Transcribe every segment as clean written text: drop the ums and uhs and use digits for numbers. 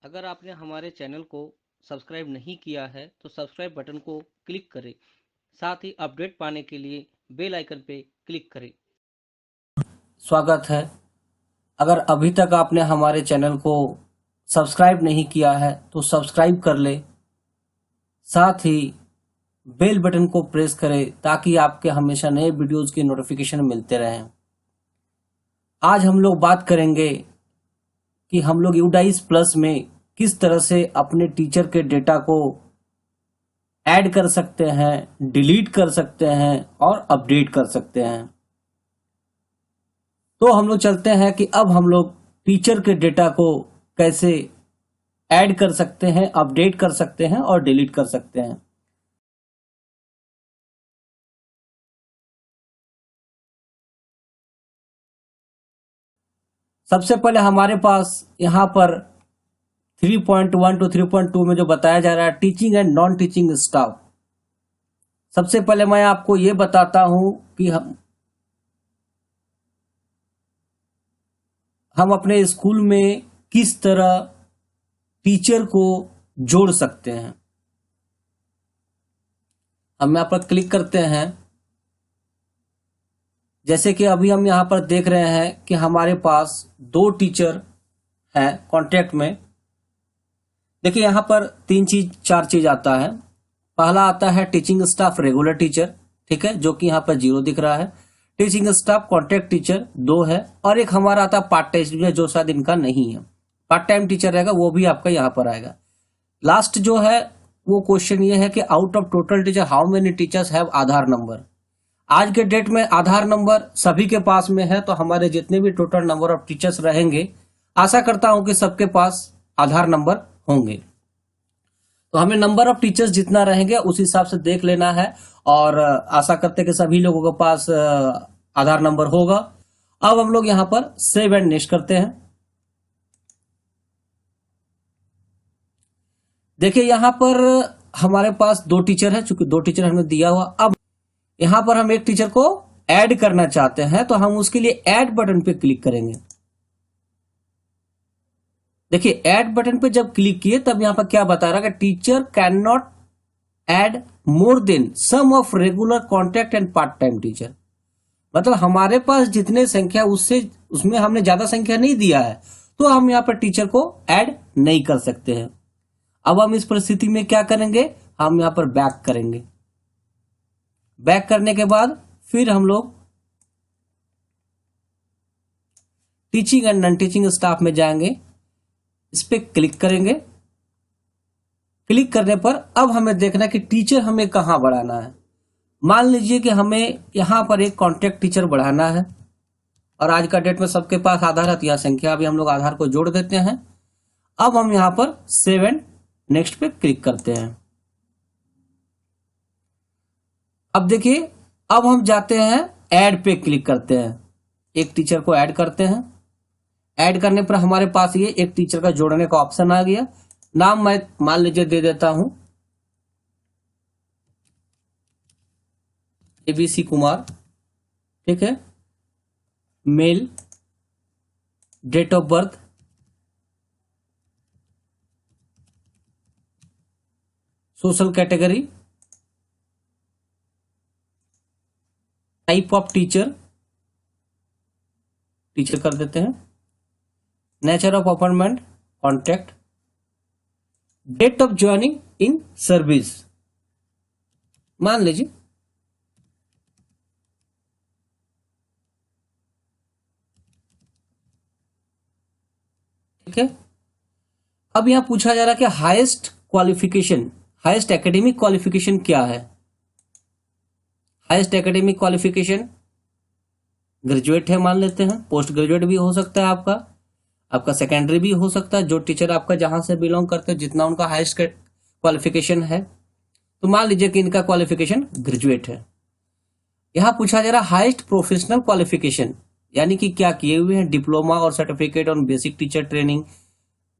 अगर आपने हमारे चैनल को सब्सक्राइब नहीं किया है तो सब्सक्राइब बटन को क्लिक करें। साथ ही अपडेट पाने के लिए बेल आइकन पे क्लिक करें। स्वागत है। अगर अभी तक आपने हमारे चैनल को सब्सक्राइब नहीं किया है तो सब्सक्राइब कर ले। साथ ही बेल बटन को प्रेस करें ताकि आपके हमेशा नए वीडियोस की नोटिफिकेशन मिलते रहें। आज हम लोग बात करेंगे कि हम लोग यूडाइस प्लस में किस तरह से अपने टीचर के डेटा को ऐड कर सकते हैं, डिलीट कर सकते हैं और अपडेट कर सकते हैं। तो हम लोग चलते हैं कि अब हम लोग टीचर के डेटा को कैसे ऐड कर सकते हैं, अपडेट कर सकते हैं और डिलीट कर सकते हैं। सबसे पहले हमारे पास यहाँ पर 3.1 टू 3.2 में जो बताया जा रहा है teaching and non teaching staff. सबसे पहले मैं आपको ये बताता हूं कि हम अपने स्कूल में किस तरह टीचर को जोड़ सकते हैं। हम यहाँ पर क्लिक करते हैं। जैसे कि अभी हम यहाँ पर देख रहे हैं कि हमारे पास 2 टीचर हैं कॉन्ट्रैक्ट में। देखिए यहाँ पर 4 चीज आता है। पहला आता है टीचिंग स्टाफ रेगुलर टीचर, ठीक है, जो कि यहाँ पर 0 दिख रहा है। टीचिंग स्टाफ कॉन्ट्रैक्ट टीचर 2 है और एक हमारा आता है पार्ट टाइम जो शायद इनका नहीं है। पार्ट टाइम टीचर रहेगा वो भी आपका यहाँ पर आएगा। लास्ट जो है वो क्वेश्चन ये है कि out of total teacher how many teachers have Aadhaar number. आज के डेट में आधार नंबर सभी के पास में है, तो हमारे जितने भी टोटल नंबर ऑफ टीचर्स रहेंगे आशा करता हूं कि सबके पास आधार नंबर होंगे। तो हमें नंबर ऑफ टीचर्स जितना रहेंगे उस हिसाब से देख लेना है और आशा करते हैं कि सभी लोगों के पास आधार नंबर होगा। अब हम लोग यहां पर सेव एंड नेक्स्ट करते हैं। देखिए यहां पर हमारे पास 2 टीचर है, चूंकि 2 टीचर हमें दिया हुआ। अब यहां पर हम एक टीचर को ऐड करना चाहते हैं तो हम उसके लिए ऐड बटन पे क्लिक करेंगे। देखिए ऐड बटन पे जब क्लिक किए तब यहां पर क्या बता रहा है कि teacher can not add more than sum of regular contract and part time teacher. मतलब हमारे पास जितने संख्या उससे उसमें हमने ज्यादा संख्या नहीं दिया है, तो हम यहां पर टीचर को ऐड नहीं कर सकते हैं। अब हम इस परिस्थिति में क्या करेंगे, हम यहां पर बैक करेंगे। बैक करने के बाद फिर हम लोग teaching and non teaching staff में जाएंगे, इस पे क्लिक करेंगे। क्लिक करने पर अब हमें देखना है कि टीचर हमें कहां बढ़ाना है। मान लीजिए कि हमें यहां पर एक कॉन्ट्रैक्ट टीचर बढ़ाना है और आज का डेट में सबके पास आधार है, तो यह संख्या अभी हम लोग आधार को जोड़ देते हैं। अब हम यहां पर सेव एंड नेक्स्ट पे क्लिक करते हैं। अब देखिए अब हम जाते हैं ऐड पे क्लिक करते हैं, एक टीचर को ऐड करते हैं। ऐड करने पर हमारे पास ये एक टीचर का जोड़ने का ऑप्शन आ गया। नाम मैं मान लीजिए दे देता हूं एबीसी कुमार, ठीक है। Male, date of birth, social category, type of teacher, teacher कर देते हैं। Nature of appointment contract, date of joining in service मान लीजिए, ठीक है। अब यहां पूछा जा रहा है कि highest qualification, highest academic qualification क्या है। हाईएस्ट एकेडमिक क्वालिफिकेशन ग्रेजुएट है मान लेते हैं। पोस्ट ग्रेजुएट भी हो सकता है आपका, आपका सेकेंडरी भी हो सकता है। जो टीचर आपका जहां से बिलोंग करते हो जितना उनका हाईएस्ट क्वालिफिकेशन है, तो मान लीजिए कि इनका क्वालिफिकेशन ग्रेजुएट है। यहां पूछा जा रहा है हाईएस्ट प्रोफेशनल क्वालिफिकेशन, यानी कि क्या किए हुए हैं, डिप्लोमा और certificate on basic teacher training,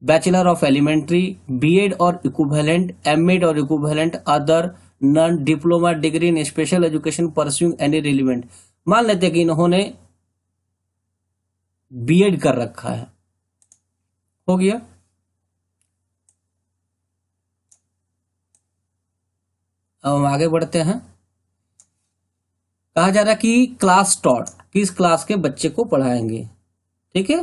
bachelor of elementary, BEd और इक्विवेलेंट, एमएड और equivalent, other non diploma degree in special education pursuing any relevant. मान लेते हैं कि इन्होंने बीएड कर रखा है, हो गया। अब हम आगे बढ़ते हैं। कहा जा रहा है कि क्लास टॉट, किस क्लास के बच्चे को पढ़ाएंगे। ठीक है,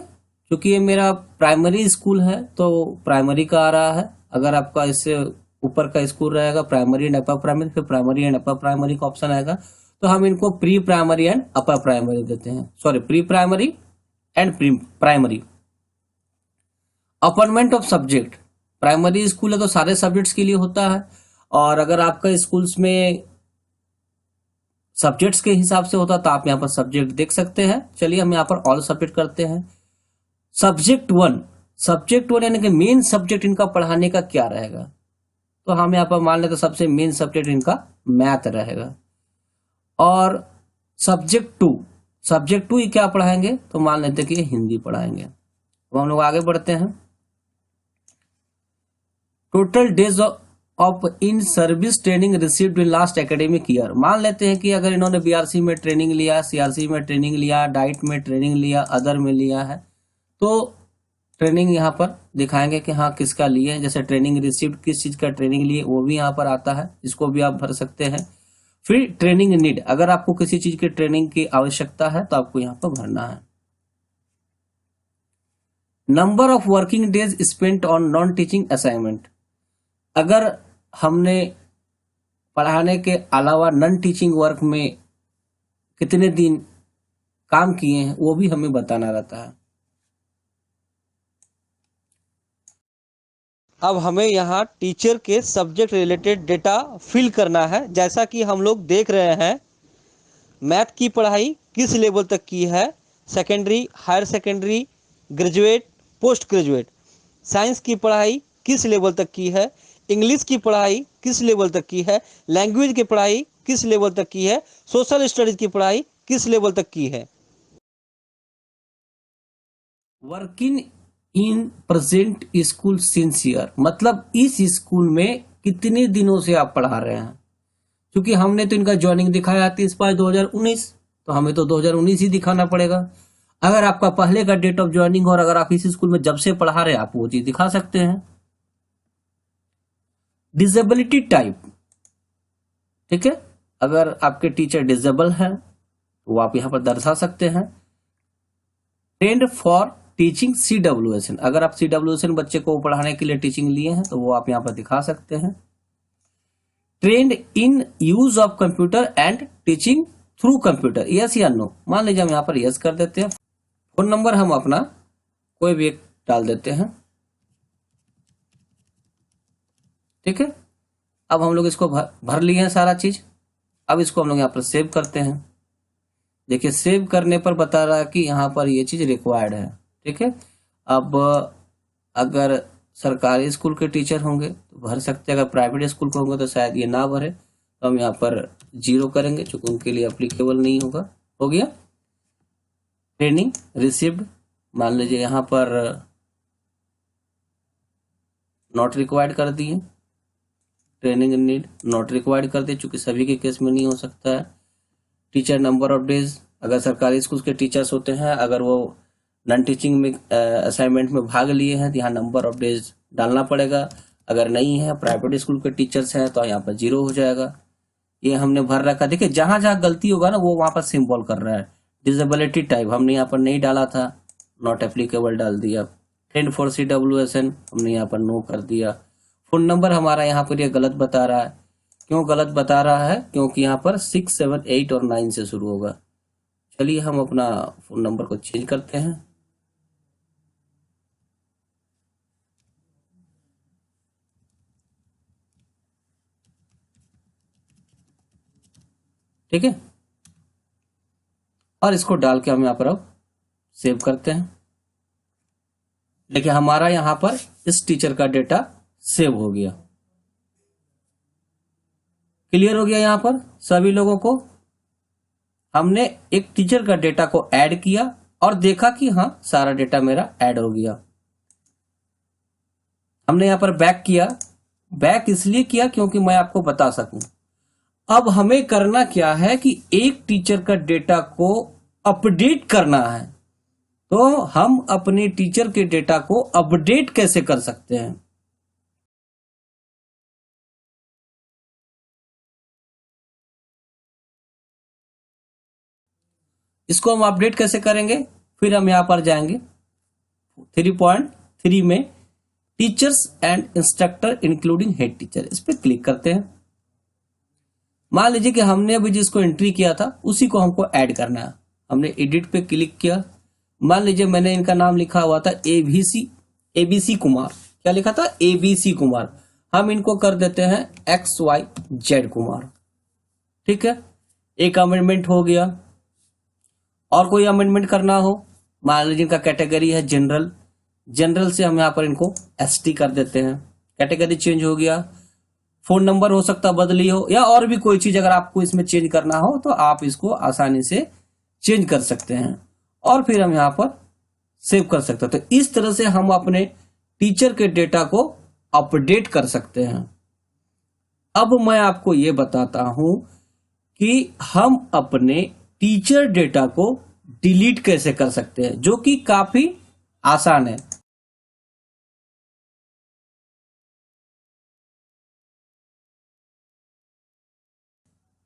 क्योंकि ये मेरा प्राइमरी स्कूल है तो प्राइमरी का आ रहा है। अगर आपका इससे ऊपर का स्कूल रहेगा प्राइमरी एंड अपर प्राइमरी, फिर प्राइमरी एंड अपर प्राइमरी का ऑप्शन आएगा, तो हम इनको pre primary and upper primary देते हैं, sorry pre primary and pre primary. Appointment of subject, primary school है तो सारे सब्जेक्ट्स के लिए होता है, और अगर आपका स्कूल्स में सब्जेक्ट्स के हिसाब से होता तो आप यहाँ पर सब्जेक्ट देख सकते हैं। चलिए हम यहाँ पर ऑल सब्जेक्ट करते हैं। सब्जेक्ट वन, सब्जेक्ट वन यानी कि मेन सब्जेक्ट इनका पढ़ाने का क्या रहेगा, तो हम यहाँ पर मान लेते सबसे मेन सब्जेक्ट इनका मैथ रहेगा। और सब्जेक्ट टू, सब्जेक्ट टू ही क्या पढ़ाएंगे, तो मान लेते कि हिंदी पढ़ाएंगे। अब हम लोग आगे बढ़ते हैं। Total days of in service training received in last academic year, मान लेते हैं कि अगर इन्होंने बीआरसी में ट्रेनिंग लिया, सीआरसी में ट्रेनिंग लिया, डाइट में ट्रेनिंग लिया, अदर में लिया है, तो ट्रेनिंग यहाँ पर दिखाएंगे कि हाँ किसका लिए, जैसे ट्रेनिंग रिसीव्ड किस चीज का ट्रेनिंग लिए वो भी यहाँ पर आता है, इसको भी आप भर सकते हैं। फिर ट्रेनिंग नीड, अगर आपको किसी चीज की ट्रेनिंग की आवश्यकता है तो आपको यहाँ पर भरना है। Number of working days spent on non teaching assignment, अगर हमने पढ़ाने के अलावा नॉन टीचिंग वर्क में कितने दिन काम किए हैं वो भी हमें बताना रहता है। अब हमें यहाँ टीचर के सब्जेक्ट रिलेटेड डेटा फिल करना है। जैसा कि हम लोग देख रहे हैं, मैथ की पढ़ाई किस लेवल तक की है, secondary, higher secondary, graduate, post graduate. Science की पढ़ाई किस लेवल तक की है, इंग्लिश की पढ़ाई किस लेवल तक की है, लैंग्वेज की पढ़ाई किस लेवल तक की है, सोशल स्टडीज की पढ़ाई किस लेवल तक की है। Working in present school since year, मतलब इस स्कूल में कितने दिनों से आप पढ़ा रहे हैं। क्योंकि हमने तो इनका ज्वाइनिंग दिखाया 30/5/2019, तो हमें तो 2019 ही दिखाना पड़ेगा। अगर आपका पहले का डेट ऑफ ज्वाइनिंग और अगर आप इस स्कूल में जब से पढ़ा रहे हैं आप वो चीज दिखा सकते हैं। डिसेबिलिटी टाइप, ठीक है, अगर आपके टीचर डिसेबल है तो वो आप यहां पर दर्शा सकते हैं। ट्रेंड फॉर टीचिंग CWSN, अगर आप CWSN बच्चे को पढ़ाने के लिए टीचिंग लिए हैं तो वो आप यहां पर दिखा सकते हैं। Trend in use of computer and teaching through computer, yes या नो, मान लीजिए हम यहां पर यस कर देते हैं। फोन नंबर हम अपना कोई भी एक डाल देते हैं, ठीक है। अब हम लोग इसको भर लिए हैं सारा चीज। अब इसको हम लोग यहाँ पर सेव करते हैं। देखिए सेव करने पर बता रहा है कि यहाँ पर ये चीज रिक्वायर्ड है, ठीक है। अब अगर सरकारी स्कूल के टीचर होंगे तो भर सकते हैं, अगर प्राइवेट स्कूल के होंगे तो शायद ये ना भरे, तो हम यहाँ पर 0 करेंगे क्योंकि उनके लिए अप्लीकेबल नहीं होगा। हो गया। ट्रेनिंग रिसीव्ड, मान लीजिए यहाँ पर नॉट रिक्वायर्ड कर दिए। ट्रेनिंग नीड नॉट रिक्वायर्ड कर दिए, चूंकि सभी के केस में नहीं हो सकता है। टीचर नंबर ऑफ डेज, अगर सरकारी स्कूल के टीचर्स होते हैं, अगर वो नॉन टीचिंग में असाइनमेंट में भाग लिए हैं तो यहाँ नंबर ऑफ डेज डालना पड़ेगा। अगर नहीं है, प्राइवेट स्कूल के टीचर्स हैं तो यहाँ पर 0 हो जाएगा। ये हमने भर रखा। देखिए जहां जहां गलती होगा ना वो वहां पर सिंबल कर रहा है। डिसेबिलिटी टाइप हमने यहाँ पर नहीं डाला था, नॉट एप्लीकेबल डाल दिया। ट्रेंड फॉर CWSN हमने यहाँ पर नो कर दिया। फोन नंबर हमारा यहाँ पर ये गलत बता रहा है। क्यों गलत बता रहा है? क्योंकि यहाँ पर 6, 7, 8 और 9 से शुरू होगा। चलिए हम अपना फोन नंबर को चेंज करते हैं। ठीक है, और इसको डाल के हम यहाँ पर अब सेव करते हैं। देखिए हमारा यहाँ पर इस टीचर का डेटा सेव हो गया। क्लियर हो गया? यहाँ पर सभी लोगों को हमने एक टीचर का डेटा को ऐड किया और देखा कि हाँ सारा डेटा मेरा ऐड हो गया। हमने यहाँ पर बैक किया। बैक इसलिए किया क्योंकि मैं आपको बता सकूं। अब हमें करना क्या है कि एक टीचर का डेटा को अपडेट करना है। तो हम अपने टीचर के डेटा को अपडेट कैसे कर सकते हैं? इसको हम अपडेट कैसे करेंगे? फिर हम यहाँ पर जाएंगे 3.3 में teachers and instructor including head teacher, इस पर क्लिक करते हैं। मान लीजिए कि हमने अभी जिसको एंट्री किया था उसी को हमको ऐड करना है। हमने एडिट पे क्लिक किया। मान लीजिए मैंने इनका नाम लिखा हुआ था एबीसी कुमार। क्या लिखा था? एबीसी कुमार। हम इनको कर देते हैं XYZ कुमार। ठीक है, एक अमेंडमेंट हो गया। और कोई अमेंडमेंट करना हो, मान लीजिए इनका कैटेगरी है जनरल, जनरल से हम यहाँ पर इनको ST कर देते हैं। कैटेगरी चेंज हो गया। फोन नंबर हो सकता बदली हो, या और भी कोई चीज अगर आपको इसमें चेंज करना हो तो आप इसको आसानी से चेंज कर सकते हैं। और फिर हम यहाँ पर सेव कर सकते हैं। तो इस तरह से हम अपने टीचर के डेटा को अपडेट कर सकते हैं। अब मैं आपको ये बताता हूं कि हम अपने टीचर डेटा को डिलीट कैसे कर सकते हैं, जो कि काफी आसान है।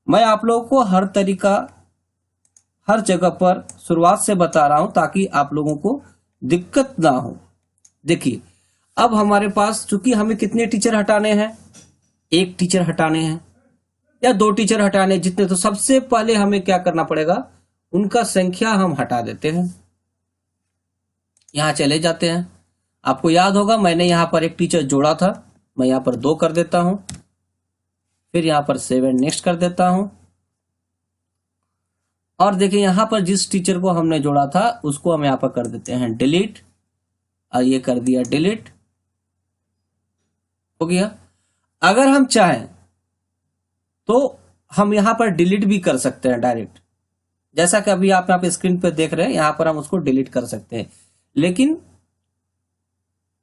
मैं आप लोगों को हर तरीका, हर जगह पर शुरुआत से बता रहा हूं ताकि आप लोगों को दिक्कत ना हो। देखिए, अब हमारे पास चूंकि हमें कितने टीचर हटाने हैं, एक टीचर हटाने हैं या दो टीचर हटाने जितने, तो सबसे पहले हमें क्या करना पड़ेगा, उनका संख्या हम हटा देते हैं। यहां चले जाते हैं। आपको याद होगा मैंने यहां पर एक टीचर जोड़ा था, मैं यहां पर 2 कर देता हूं, फिर यहां पर 7 नेक्स्ट कर देता हूं। और देखिए यहां पर जिस टीचर को हमने जोड़ा था उसको हम यहां पर कर देते हैं डिलीट, और ये कर दिया डिलीट, हो गया। अगर हम चाहें तो हम यहां पर डिलीट भी कर सकते हैं डायरेक्ट, जैसा कि अभी आप यहाँ पे स्क्रीन पे देख रहे हैं, यहां पर हम उसको डिलीट कर सकते हैं। लेकिन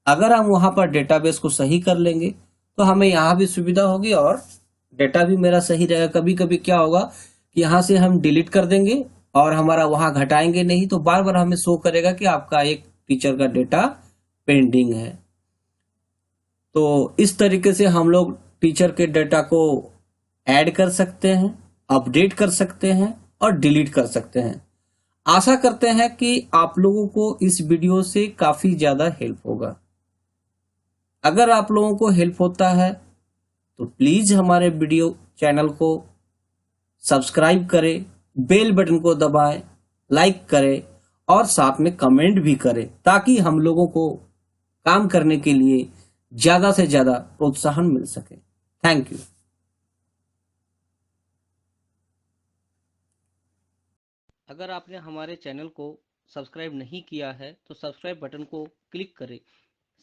अगर हम वहां पर डेटाबेस को सही कर लेंगे तो हमें यहां भी सुविधा होगी और डेटा भी मेरा सही रहेगा। कभी कभी क्या होगा कि यहां से हम डिलीट कर देंगे और हमारा वहां घटाएंगे नहीं, तो बार बार हमें शो करेगा कि आपका एक टीचर का डेटा पेंडिंग है। तो इस तरीके से हम लोग टीचर के डेटा को ऐड कर सकते हैं, अपडेट कर सकते हैं और डिलीट कर सकते हैं। आशा करते हैं कि आप लोगों को इस वीडियो से काफी ज्यादा हेल्प होगा। अगर आप लोगों को हेल्प होता है तो प्लीज हमारे वीडियो चैनल को सब्सक्राइब करें, बेल बटन को दबाएं, लाइक करें और साथ में कमेंट भी करें, ताकि हम लोगों को काम करने के लिए ज्यादा से ज्यादा प्रोत्साहन मिल सके। Thank you. अगर आपने हमारे चैनल को सब्सक्राइब नहीं किया है तो सब्सक्राइब बटन को क्लिक करें।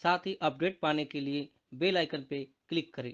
साथ ही अपडेट पाने के लिए बेल आइकन पे क्लिक करें।